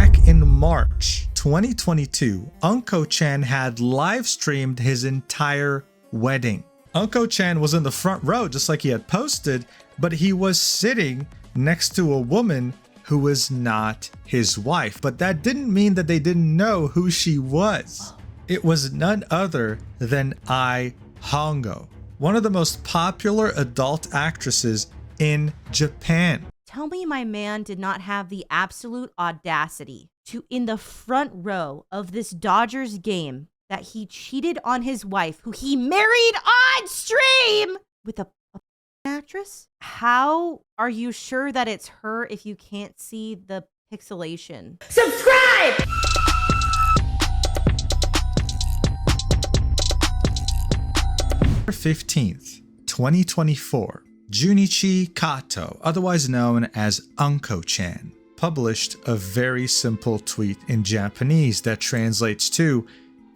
back in March 2022, Unko-chan had live streamed his entire wedding. Unko-chan was in the front row just like he had posted, but he was sitting next to a woman who was not his wife. But that didn't mean that they didn't know who she was. It was none other than Ai Hongo, one of the most popular adult actresses in Japan. Tell me my man did not have the absolute audacity to, in the front row of this Dodgers game, that he cheated on his wife, who he married on stream, with a actress? How are you sure that it's her if you can't see the pixelation? Subscribe! November 15th, 2024, Junichi Kato, otherwise known as Unko-chan, published a very simple tweet in Japanese that translates to,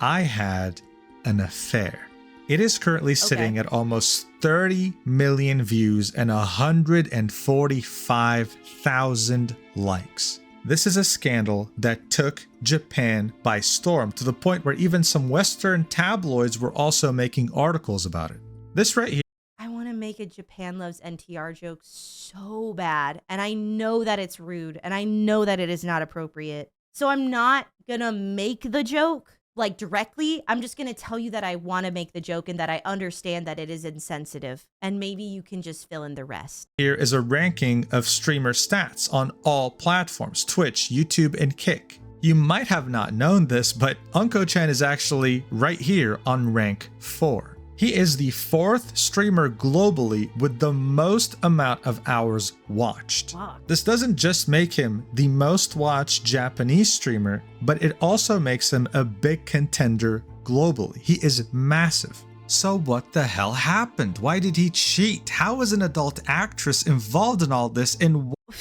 "I had an affair." It is currently sitting at almost 30 million views and 145,000 likes. This is a scandal that took Japan by storm, to the point where even some Western tabloids were also making articles about it. This right here. I want to make a Japan Loves NTR joke so bad, and I know that it's rude, and I know that it is not appropriate. So I'm not gonna make the joke like directly. I'm just gonna tell you that I want to make the joke and that I understand that it is insensitive, and maybe you can just fill in the rest. Here is a ranking of streamer stats on all platforms: Twitch, YouTube, and Kick. You might have not known this, but Unko-chan is actually right here on rank 4. He is the 4th streamer globally with the most amount of hours watched. Wow. This doesn't just make him the most watched Japanese streamer, but it also makes him a big contender globally. He is massive. So what the hell happened? Why did he cheat? How was an adult actress involved in all this? And I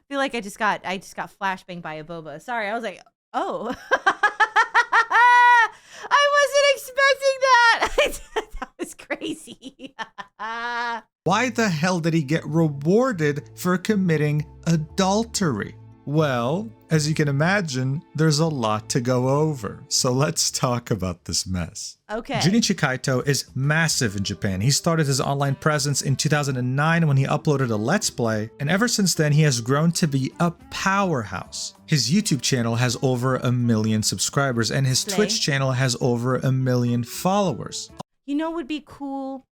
feel like I just got flashbanged by a boba. Sorry, I was like, oh. I wasn't expecting that. That was crazy. why the hell did he get rewarded for committing adultery? Well, as you can imagine, there's a lot to go over. So let's talk about this mess. Okay. Junichi Kato is massive in Japan. He started his online presence in 2009 when he uploaded a Let's Play, and ever since then he has grown to be a powerhouse. His YouTube channel has over 1 million subscribers, and his Twitch channel has over 1 million followers. You know what would be cool?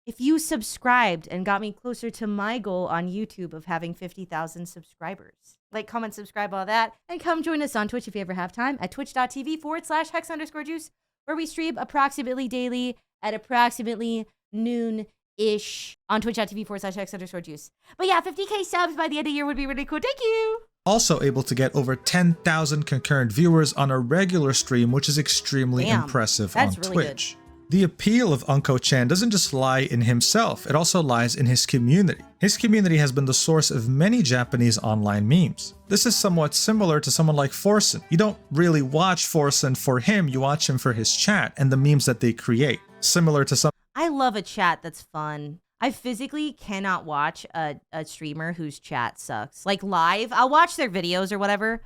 If you subscribed and got me closer to my goal on YouTube of having 50,000 subscribers. Like, comment, subscribe, all that. And come join us on Twitch if you ever have time at twitch.tv/hex_juice, where we stream approximately daily at approximately noon-ish on twitch.tv/hex_juice. But yeah, 50K subs by the end of the year would be really cool. Thank you. Also able to get over 10,000 concurrent viewers on a regular stream, which is extremely impressive on Twitch. Good. The appeal of Unko-chan doesn't just lie in himself, it also lies in his community. His community has been the source of many Japanese online memes. This is somewhat similar to someone like Forsen. You don't really watch Forsen for him, you watch him for his chat and the memes that they create. Similar to some— I love a chat that's fun. I physically cannot watch a streamer whose chat sucks. Like live, I'll watch their videos or whatever.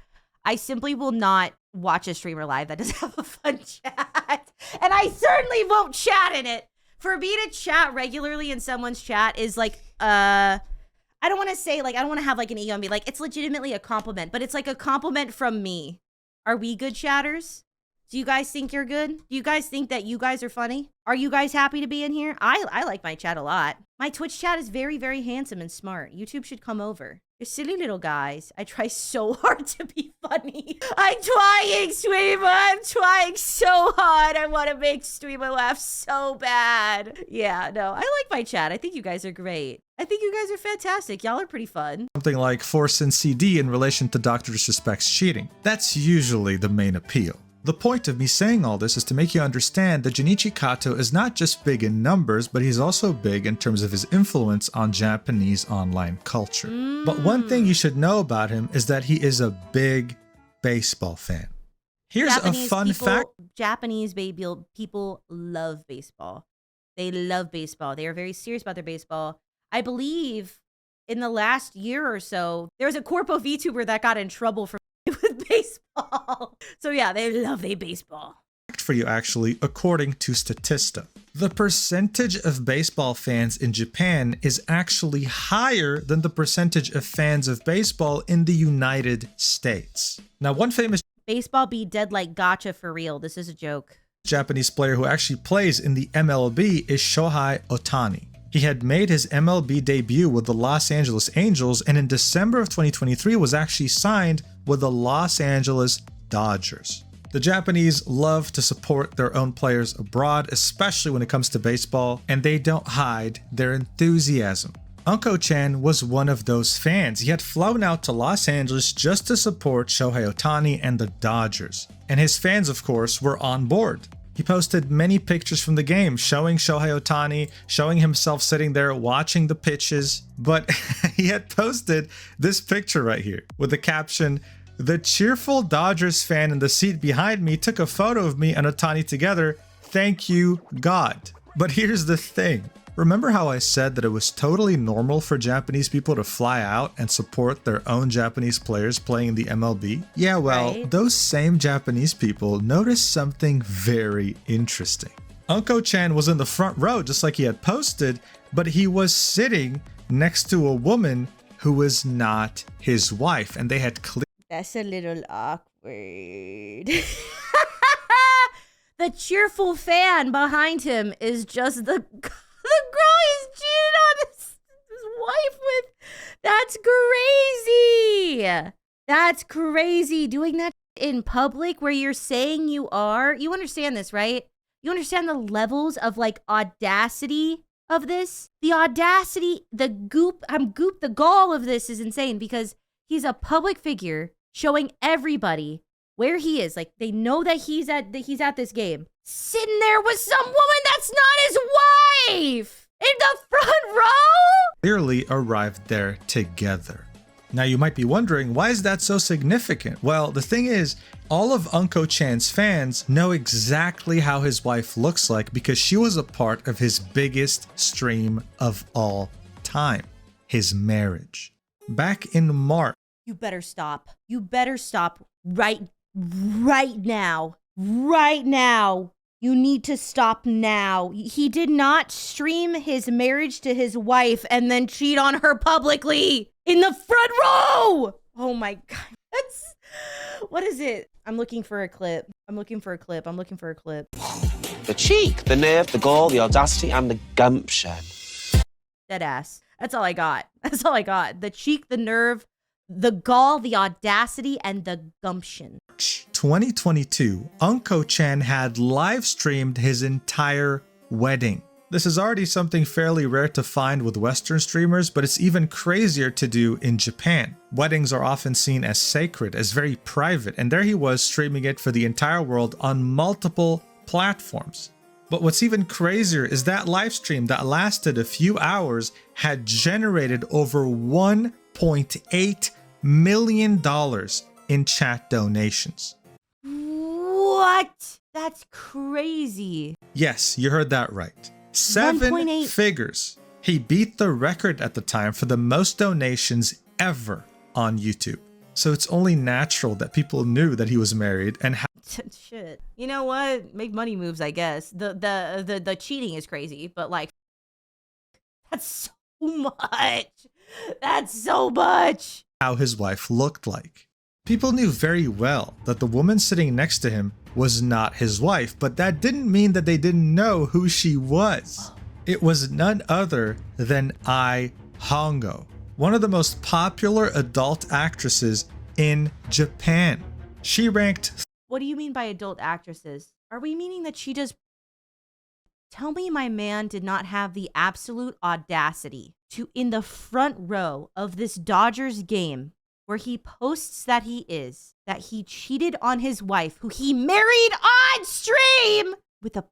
I simply will not watch a streamer live that doesn't have a fun chat. And I certainly won't chat in it. For me to chat regularly in someone's chat is like, I don't want to say, like, I don't want to have like an ego and be like, it's legitimately a compliment, but it's like a compliment from me. Are we good chatters? Do you guys think you're good? Do you guys think that you guys are funny? Are you guys happy to be in here? I like my chat a lot. My Twitch chat is very, very handsome and smart. YouTube should come over. You're silly little guys. I try so hard to be funny. I'm trying, streamer. I'm trying so hard. I want to make streamer laugh so bad. Yeah, no, I like my chat. I think you guys are great. I think you guys are fantastic. Y'all are pretty fun. Something like Forsen CD in relation to Dr. Disrespect's cheating. That's usually the main appeal. The point of me saying all this is to make you understand that Junichi Kato is not just big in numbers, but he's also big in terms of his influence on Japanese online culture. But one thing you should know about him is that he is a big baseball fan. Here's a fun fact. Japanese people love baseball. They love baseball. They are very serious about their baseball. I believe in the last year or so, there was a Corpo VTuber that got in trouble for with baseball. So yeah, they love their baseball. For you actually, according to Statista. The percentage of baseball fans in Japan is actually higher than the percentage of fans of baseball in the United States. Now, one famous Baseball be dead like gotcha for real. This is a joke. Japanese player who actually plays in the MLB is Shohei Ohtani. He had made his MLB debut with the Los Angeles Angels, and in December of 2023 was actually signed with the Los Angeles Dodgers. The Japanese love to support their own players abroad, especially when it comes to baseball, and they don't hide their enthusiasm. Unko-chan was one of those fans. He had flown out to Los Angeles just to support Shohei Ohtani and the Dodgers. And his fans, of course, were on board. He posted many pictures from the game showing Shohei Ohtani, showing himself sitting there watching the pitches. But he had posted this picture right here with the caption, "The cheerful Dodgers fan in the seat behind me took a photo of me and Ohtani together. Thank you, God." But here's the thing. Remember how I said that it was totally normal for Japanese people to fly out and support their own Japanese players playing in the MLB? Yeah, well, Right. Those same Japanese people noticed something very interesting. Unko-chan was in the front row just like he had posted, but he was sitting next to a woman who was not his wife, and they had clearly That's a little awkward. The cheerful fan behind him is just the girl he's cheated on his wife with. That's crazy. That's crazy. Doing that in public where you're saying you are. You understand this, right? You understand the levels of like audacity of this? The audacity, the gall of this is insane because he's a public figure showing everybody where he is. Like they know that he's at this game. Sitting there with some woman that's not his wife in the front row. clearly arrived there together. Now you might be wondering, why is that so significant? Well, the thing is, all of Unko-chan's fans know exactly how his wife looks like because she was a part of his biggest stream of all time, his marriage. Back in March, You better stop. You better stop right now. Right now. You need to stop now. He did not stream his marriage to his wife and then cheat on her publicly in the front row. Oh my God. What is it? I'm looking for a clip. The cheek, the nerve, the gall, the audacity, and the gumption. Dead ass. That's all I got. The cheek, the nerve, the gall, the audacity, and the gumption. 2022, Unko-chan had live streamed his entire wedding. This is already something fairly rare to find with Western streamers, but it's even crazier to do in Japan. Weddings are often seen as sacred, as very private, and there he was streaming it for the entire world on multiple platforms. But what's even crazier is that live stream that lasted a few hours had generated over $1.8 million in chat donations. What? That's crazy. Yes, you heard that right. 7 1.8 figures. He beat the record at the time for the most donations ever on YouTube. So it's only natural that people knew that he was married and Shit. You know what? Make money moves, I guess. The cheating is crazy, but like that's so much. That's so much. how his wife looked like. People knew very well that the woman sitting next to him was not his wife, but that didn't mean that they didn't know who she was. It was none other than Ai Hongo, one of the most popular adult actresses in Japan. She ranked What do you mean by adult actresses? Are we meaning that she does? Tell me my man did not have the absolute audacity to, in the front row of this Dodgers game, where he posts that he cheated on his wife, who he married on stream with a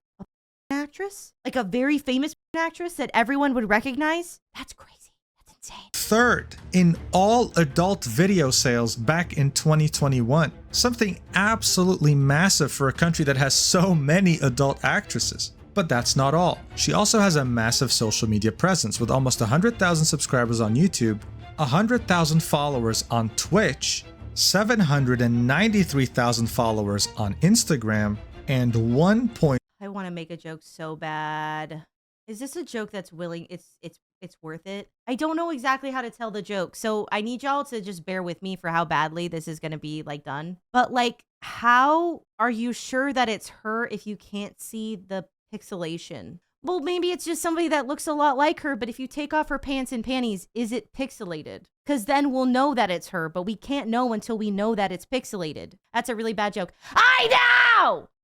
actress, like a very famous actress that everyone would recognize. That's crazy. That's insane. third in all adult video sales back in 2021. Something absolutely massive for a country that has so many adult actresses. But that's not all. She also has a massive social media presence with almost 100,000 subscribers on YouTube, 100,000 followers on Twitch, 793,000 followers on Instagram, and 1. I want to make a joke so bad. Is this a joke that's willing? It's worth it. I don't know exactly how to tell the joke, so I need y'all to just bear with me for how badly this is gonna be like done. But like, how are you sure that it's her if you can't see the pixelation? Well, maybe it's just somebody that looks a lot like her, but if you take off her pants and panties, is it pixelated? Because then we'll know that it's her, but we can't know until we know that it's pixelated. That's a really bad joke.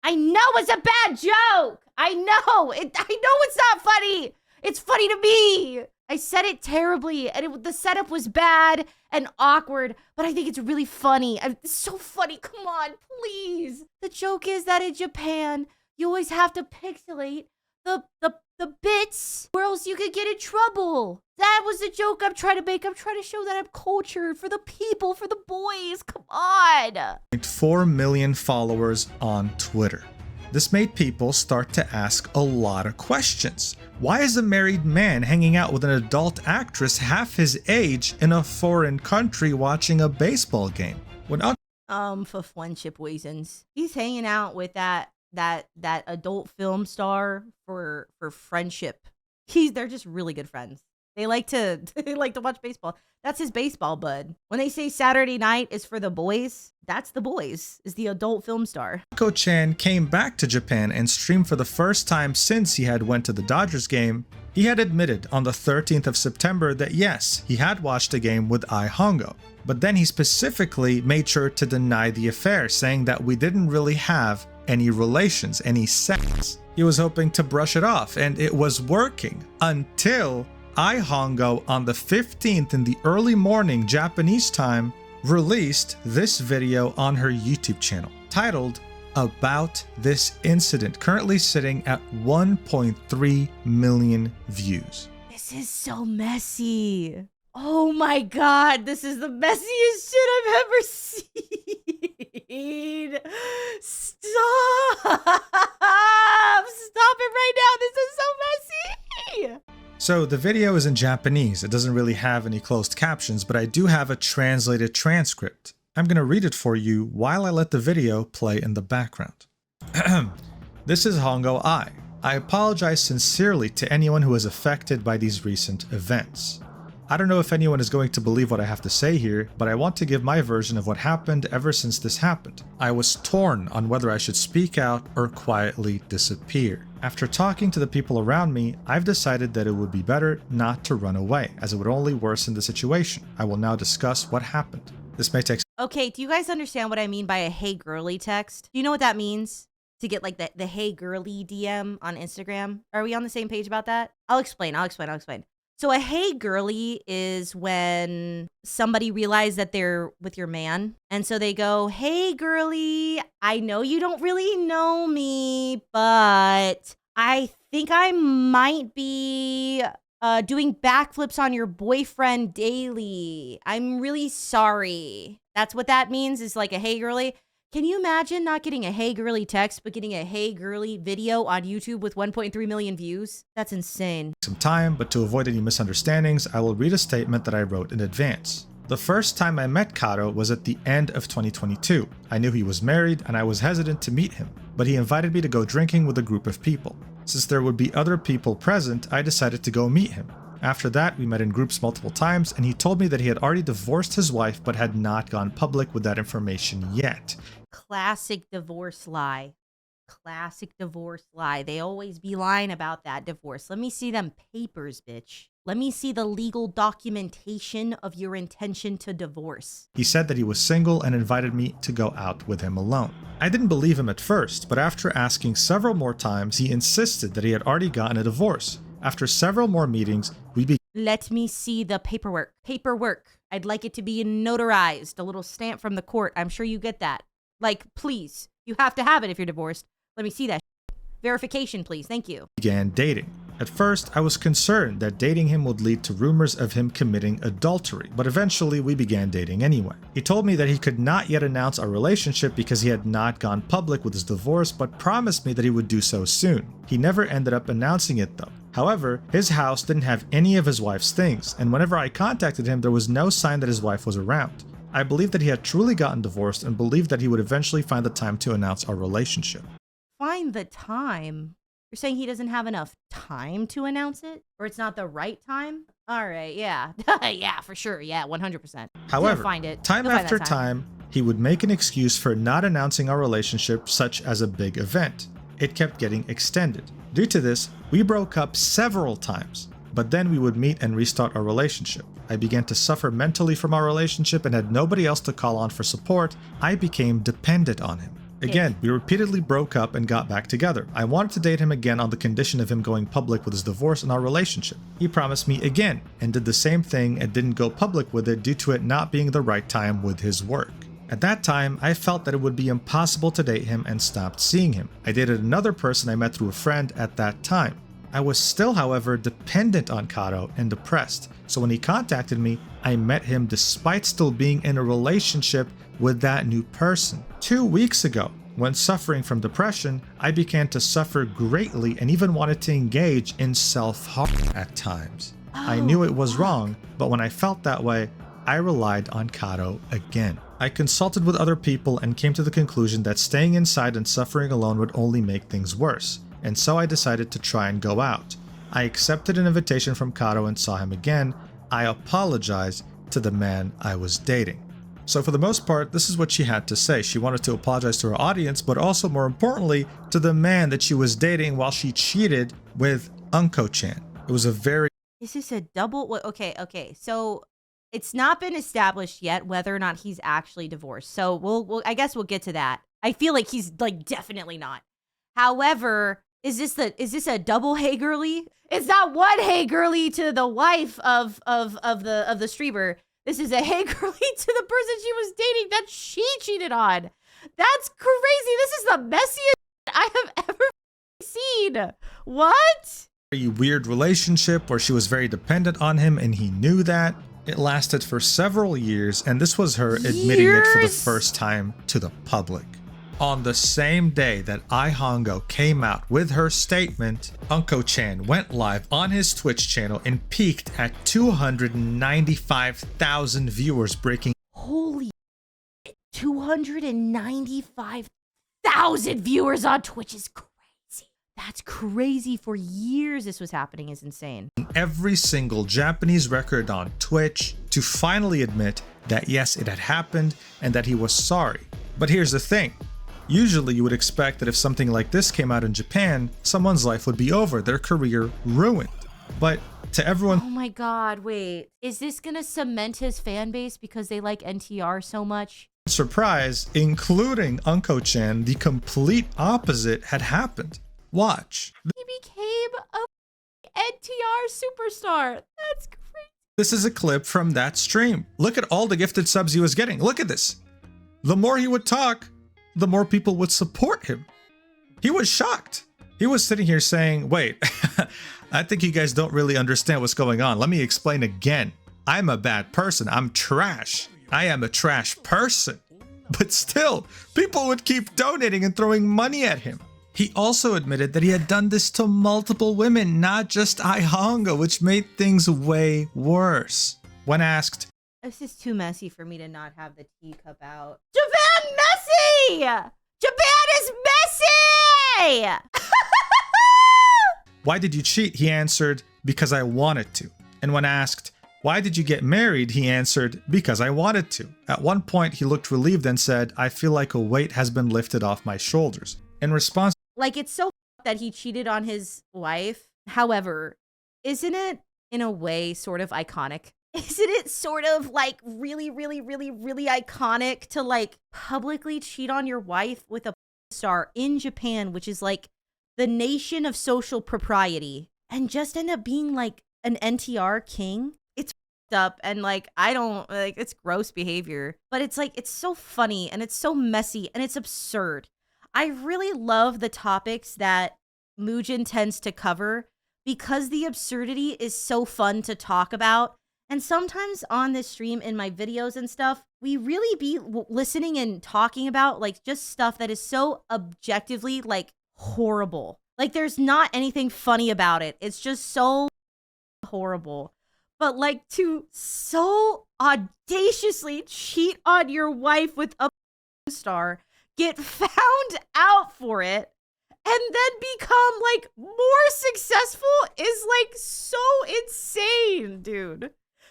I know it's a bad joke. I know it's not funny. It's funny to me. I said it terribly, and the setup was bad and awkward, but I think it's really funny. It's so funny. Come on, please. The joke is that in Japan, you always have to pixelate the bits, or else you could get in trouble. That was the joke I'm trying to make. I'm trying to show that I'm cultured for the people, for the boys. Come on. 4 million followers on Twitter. This made people start to ask a lot of questions. Why is a married man hanging out with an adult actress half his age in a foreign country watching a baseball game? For friendship reasons. He's hanging out with that adult film star for friendship. They're just really good friends. They like to watch baseball. That's his baseball bud. When they say Saturday night is for the boys, that's the boys, is the adult film star. Unko-chan came back to Japan and streamed for the first time since he had went to the Dodgers game. He had admitted on the 13th of September that yes, he had watched a game with Ai Hongo. But then he specifically made sure to deny the affair, saying that we didn't really have any relations, any sex. He was hoping to brush it off, and it was working until Ai Hongo on the 15th in the early morning Japanese time released this video on her YouTube channel titled About This Incident, currently sitting at 1.3 million views. This is so messy. Oh my god, this is the messiest shit I've ever seen. Stop! Stop it right now. This is so messy. So the video is in Japanese. It doesn't really have any closed captions, but I do have a translated transcript. I'm going to read it for you while I let the video play in the background. This is Hongo Ai. I apologize sincerely to anyone who was affected by these recent events. I don't know if anyone is going to believe what I have to say here, but I want to give my version of what happened ever since this happened. I was torn on whether I should speak out or quietly disappear. After talking to the people around me, I've decided that it would be better not to run away, as it would only worsen the situation. I will now discuss what happened. This may take... Okay, do you guys understand what I mean by a hey girly text? Do you know what that means? To get like the hey girly DM on Instagram? Are we on the same page about that? I'll explain. So a hey girly is when somebody realizes that they're with your man. And so they go, hey girly, I know you don't really know me, but I think I might be doing backflips on your boyfriend daily. I'm really sorry. That's what that means, is like a hey girly. Can you imagine not getting a hey girly text, but getting a hey girly video on YouTube with 1.3 million views? That's insane. Some time, but to avoid any misunderstandings, I will read a statement that I wrote in advance. The first time I met Kato was at the end of 2022. I knew he was married and I was hesitant to meet him, but he invited me to go drinking with a group of people. Since there would be other people present, I decided to go meet him. After that, we met in groups multiple times, and he told me that he had already divorced his wife but had not gone public with that information yet. Classic divorce lie. Classic divorce lie. They always be lying about that divorce. Let me see them papers, bitch. Let me see the legal documentation of your intention to divorce. He said that he was single and invited me to go out with him alone. I didn't believe him at first, but after asking several more times, he insisted that he had already gotten a divorce. After several more meetings, we began. Let me see the paperwork. Paperwork. I'd like it to be notarized. A little stamp from the court. I'm sure you get that. Like, please. You have to have it if you're divorced. Let me see that. Verification, please. Thank you. Began dating. At first, I was concerned that dating him would lead to rumors of him committing adultery, but eventually we began dating anyway. He told me that he could not yet announce our relationship because he had not gone public with his divorce, but promised me that he would do so soon. He never ended up announcing it though. However, his house didn't have any of his wife's things, and whenever I contacted him, there was no sign that his wife was around. I believed that he had truly gotten divorced and believed that he would eventually find the time to announce our relationship. Find the time? You're saying he doesn't have enough time to announce it? Or it's not the right time? All right, yeah. Yeah, for sure. Yeah, 100%. However, find it. time He'll find after that time, he would make an excuse for not announcing our relationship, such as a big event. It kept getting extended. Due to this, we broke up several times, but then we would meet and restart our relationship. I began to suffer mentally from our relationship and had nobody else to call on for support. I became dependent on him. Again, we repeatedly broke up and got back together. I wanted to date him again on the condition of him going public with his divorce and our relationship. He promised me again and did the same thing and didn't go public with it due to it not being the right time with his work. At that time, I felt that it would be impossible to date him and stopped seeing him. I dated another person I met through a friend at that time. I was still, however, dependent on Kato and depressed, so when he contacted me, I met him despite still being in a relationship with that new person. 2 weeks ago, when suffering from depression, I began to suffer greatly and even wanted to engage in self-harm at times. I knew it was wrong, but when I felt that way, I relied on Kato again. I consulted with other people and came to the conclusion that staying inside and suffering alone would only make things worse, and so I decided to try and go out. I accepted an invitation from Kato and saw him again. I apologized to the man I was dating. So for the most part, this is what she had to say. She wanted to apologize to her audience, but also more importantly, to the man that she was dating while she cheated with Unko-chan. It was a very... Is this a double? Okay. So it's not been established yet whether or not he's actually divorced. So I guess we'll get to that. I feel like he's like definitely not. However, is this a double hey girly? It's not one hey girly to the wife of the streamer. This is a hey girly to the person she was dating that she cheated on. That's crazy. This is the messiest I have ever seen. What? A weird relationship where she was very dependent on him and he knew that. It lasted for several years, and this was her admitting it for the first time to the public. On the same day that Ihongo came out with her statement, Unko-chan went live on his Twitch channel and peaked at 295,000 viewers, breaking... Holy 295,000 viewers on Twitch is crazy. That's crazy. For years this was happening is insane. Every single Japanese record on Twitch to finally admit that yes, it had happened and that he was sorry. But here's the thing. Usually you would expect that if something like this came out in Japan, someone's life would be over, their career ruined. But to everyone... Oh my god, wait. Is this gonna cement his fan base because they like NTR so much? Surprise, including Unko-chan, the complete opposite had happened. Watch. He became a NTR superstar. That's crazy. This is a clip from that stream. Look at all the gifted subs he was getting. Look at this. The more he would talk, the more people would support him. He was shocked. He was sitting here saying, wait, I think you guys don't really understand what's going on. Let me explain again. I'm a bad person. I'm trash. I am a trash person. But still, people would keep donating and throwing money at him. He also admitted that he had done this to multiple women, not just Ihongo, which made things way worse. When asked, this is too messy for me to not have the teacup out. Japan messy! Japan is messy! why did you cheat? He answered, because I wanted to. And when asked, why did you get married? He answered, because I wanted to. At one point, he looked relieved and said, I feel like a weight has been lifted off my shoulders. In response, like, it's so that he cheated on his wife. However, isn't it in a way sort of iconic? Isn't it sort of like really iconic to like publicly cheat on your wife with a star in Japan, which is like the nation of social propriety, and just end up being like an NTR king? It's up, and like I don't like, it's gross behavior, but it's like it's so funny and it's so messy and it's absurd. I really love the topics that Mugen tends to cover, because the absurdity is so fun to talk about. And sometimes on this stream in my videos and stuff, we really be listening and talking about like just stuff that is so objectively like horrible. Like there's not anything funny about it. It's just so horrible. But like to so audaciously cheat on your wife with a star, get found out for it, and then become like more successful is like so insane, dude.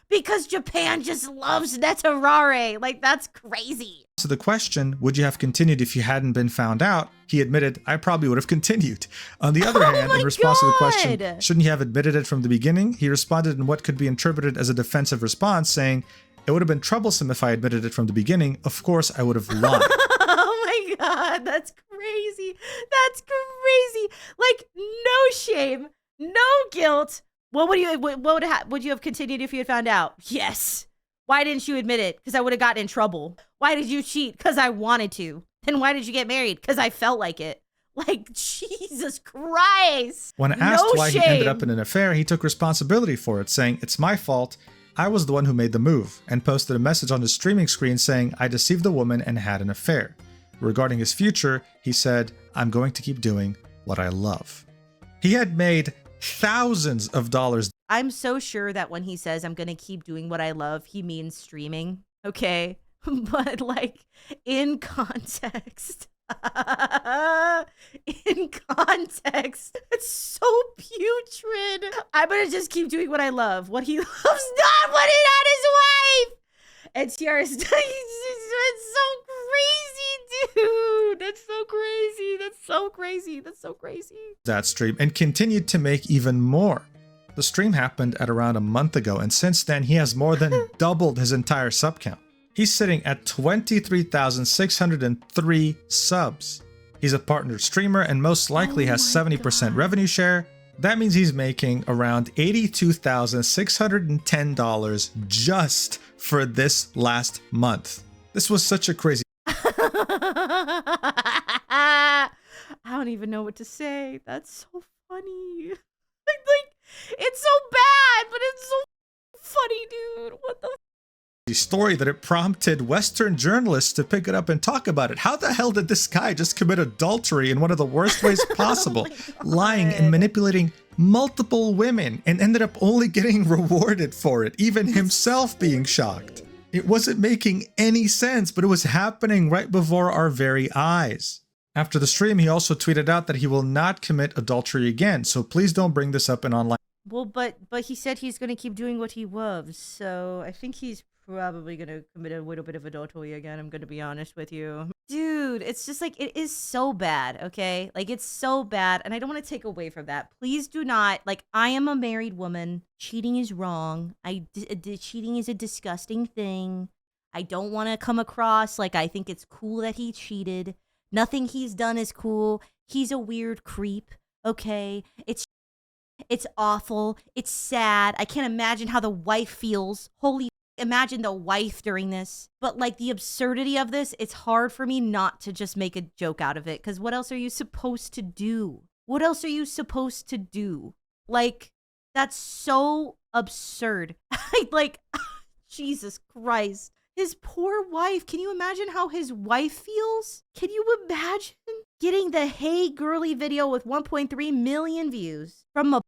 Because Japan just loves Netarare. Like, that's crazy. So the question, would you have continued if you hadn't been found out? He admitted, I probably would have continued. On the other hand, in response to the question, shouldn't you have admitted it from the beginning? He responded in what could be interpreted as a defensive response, saying, it would have been troublesome if I admitted it from the beginning. Of course, I would have lied. Oh my God, that's crazy. That's crazy. Like, no shame, no guilt. What would you have continued if you had found out? Yes. Why didn't you admit it? Because I would have gotten in trouble. Why did you cheat? Because I wanted to. Then why did you get married? Because I felt like it. Like, Jesus Christ. When asked why he ended up in an affair, he took responsibility for it, saying, it's my fault. I was the one who made the move, and posted a message on his streaming screen saying, I deceived the woman and had an affair. Regarding his future, he said, I'm going to keep doing what I love. He had made thousands of dollars. I'm so sure that when he says I'm gonna keep doing what I love, he means streaming, okay? But like in context, it's so putrid. I'm gonna just keep doing what I love. What he loves, not what he not his wife. And Tiara's it's so crazy, dude. That's so crazy. That's so crazy. That's so crazy. That stream and continued to make even more. The stream happened at around a month ago, and since then he has more than doubled his entire sub count. He's sitting at 23,603 subs. He's a partnered streamer and most likely has 70% revenue share. That means he's making around $82,610 just for this last month. This was such a crazy. I don't even know what to say. That's so funny. Like, it's so bad, but it's so funny, dude. What the story that it prompted Western journalists to pick it up and talk about it. How the hell did this guy just commit adultery in one of the worst ways possible, lying and manipulating multiple women, and ended up only getting rewarded for it, even himself being shocked? It wasn't making any sense, but it was happening right before our very eyes. After the stream, he also tweeted out that he will not commit adultery again, so please don't bring this up in online. Well, but he said he's going to keep doing what he loves, so I think he's probably going to commit a little bit of adultery again, I'm going to be honest with you. Dude, it's just like, it is so bad, okay? Like, it's so bad, and I don't want to take away from that. Please do not, like, I am a married woman. Cheating is wrong. Cheating is a disgusting thing. I don't want to come across like I think it's cool that he cheated. Nothing he's done is cool. He's a weird creep, okay? It's awful. It's sad. I can't imagine how the wife feels. Holy, imagine the wife during this. But like the absurdity of this, it's hard for me not to just make a joke out of it. Because what else are you supposed to do? What else are you supposed to do? Like, that's so absurd. Like, Jesus Christ. His poor wife. Can you imagine how his wife feels? Can you imagine getting the Hey Girly video with 1.3 million views from a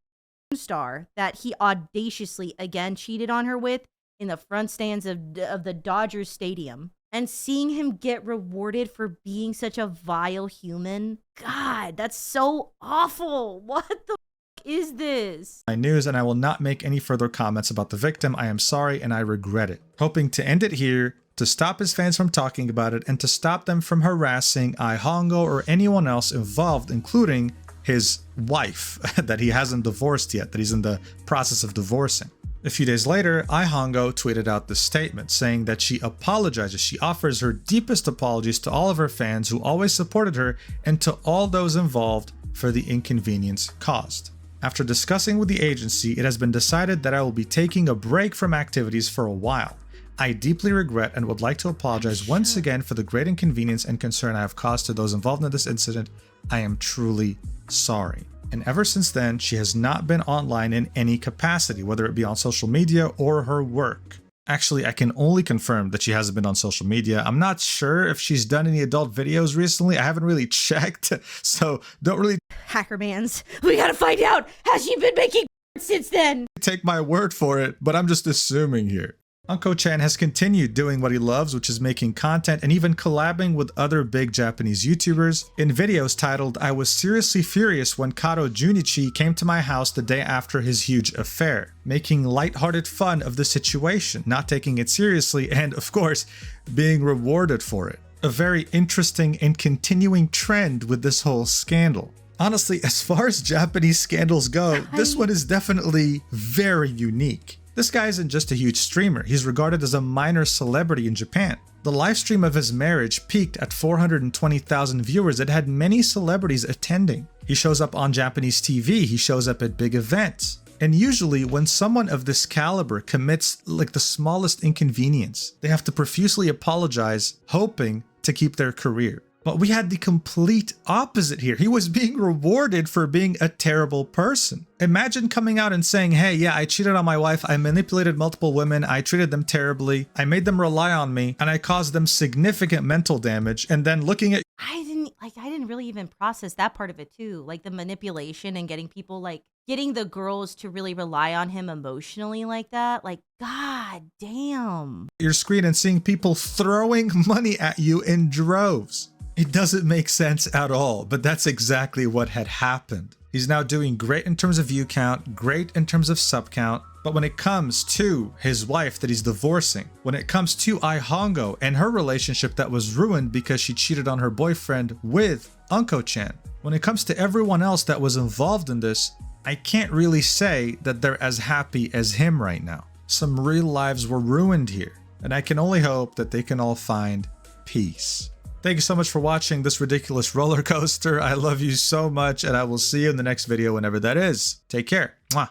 star that he audaciously again cheated on her with in the front stands of the Dodgers Stadium, and seeing him get rewarded for being such a vile human? God, that's so awful. What the is this? My news, and I will not make any further comments about the victim. I am sorry and I regret it. Hoping to end it here, to stop his fans from talking about it, and to stop them from harassing Hongo or anyone else involved, including his wife that he hasn't divorced yet, that he's in the process of divorcing. A few days later, Hongo tweeted out this statement saying that she apologizes. She offers her deepest apologies to all of her fans who always supported her and to all those involved for the inconvenience caused. After discussing with the agency, it has been decided that I will be taking a break from activities for a while. I deeply regret and would like to apologize once again for the great inconvenience and concern I have caused to those involved in this incident. I am truly sorry. And ever since then, she has not been online in any capacity, whether it be on social media or her work. Actually, I can only confirm that she hasn't been on social media. I'm not sure if she's done any adult videos recently. I haven't really checked, so don't really Hackermans. We gotta find out. Has she been making since then? take my word for it, but I'm just assuming here. Unko-chan has continued doing what he loves, which is making content and even collabing with other big Japanese YouTubers in videos titled "I was seriously furious when Karo Junichi came to my house the day after his huge affair," making lighthearted fun of the situation, not taking it seriously, and of course, being rewarded for it. A very interesting and continuing trend with this whole scandal. Honestly, as far as Japanese scandals go, this one is definitely very unique. This guy isn't just a huge streamer, he's regarded as a minor celebrity in Japan. The live stream of his marriage peaked at 420,000 viewers. It had many celebrities attending. He shows up on Japanese TV, he shows up at big events. And usually when someone of this caliber commits like the smallest inconvenience, they have to profusely apologize, hoping to keep their career. But we had the complete opposite here. He was being rewarded for being a terrible person. Imagine coming out and saying, hey, yeah, I cheated on my wife, I manipulated multiple women, I treated them terribly, I made them rely on me, and I caused them significant mental damage, and then looking at I didn't really even process that part of it too. Like the manipulation and getting people getting the girls to really rely on him emotionally like that. Like, god damn. your screen and seeing people throwing money at you in droves. It doesn't make sense at all, but that's exactly what had happened. He's now doing great in terms of view count, great in terms of sub count, but when it comes to his wife that he's divorcing, when it comes to Ai Hongo and her relationship that was ruined because she cheated on her boyfriend with Unko-chan, when it comes to everyone else that was involved in this, I can't really say that they're as happy as him right now. Some real lives were ruined here, and I can only hope that they can all find peace. Thank you so much for watching this ridiculous roller coaster. I love you so much, and I will see you in the next video whenever that is. Take care. Mwah.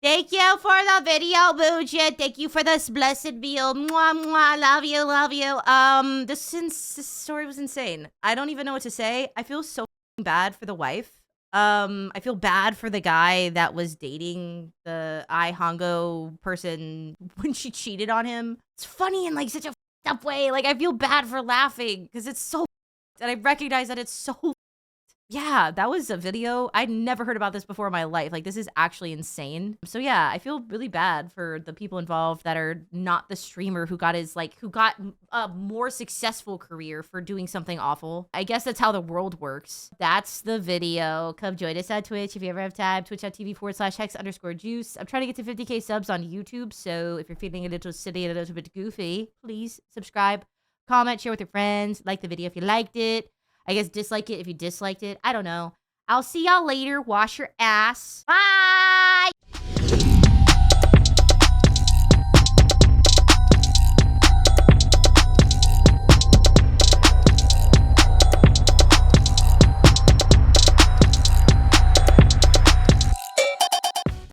Thank you for the video, Booja. Thank you for this blessed meal. Mwah, mwah. Love you, love you. This story was insane. I don't even know what to say. I feel so bad for the wife. I feel bad for the guy that was dating the Ai Hongo person when she cheated on him. It's funny in such a up way. I feel bad for laughing because it's so and I recognize that it's so yeah, that was a video. I'd never heard about this before in my life. This is actually insane. So yeah, I feel really bad for the people involved that are not the streamer who got who got a more successful career for doing something awful. I guess that's how the world works. That's the video. Come join us on Twitch if you ever have time. Twitch.tv/hex_juice. I'm trying to get to 50k subs on YouTube. So if you're feeling a little silly and a little bit goofy, please subscribe, comment, share with your friends, like the video if you liked it. I guess dislike it if you disliked it. I don't know. I'll see y'all later. Wash your ass. Bye!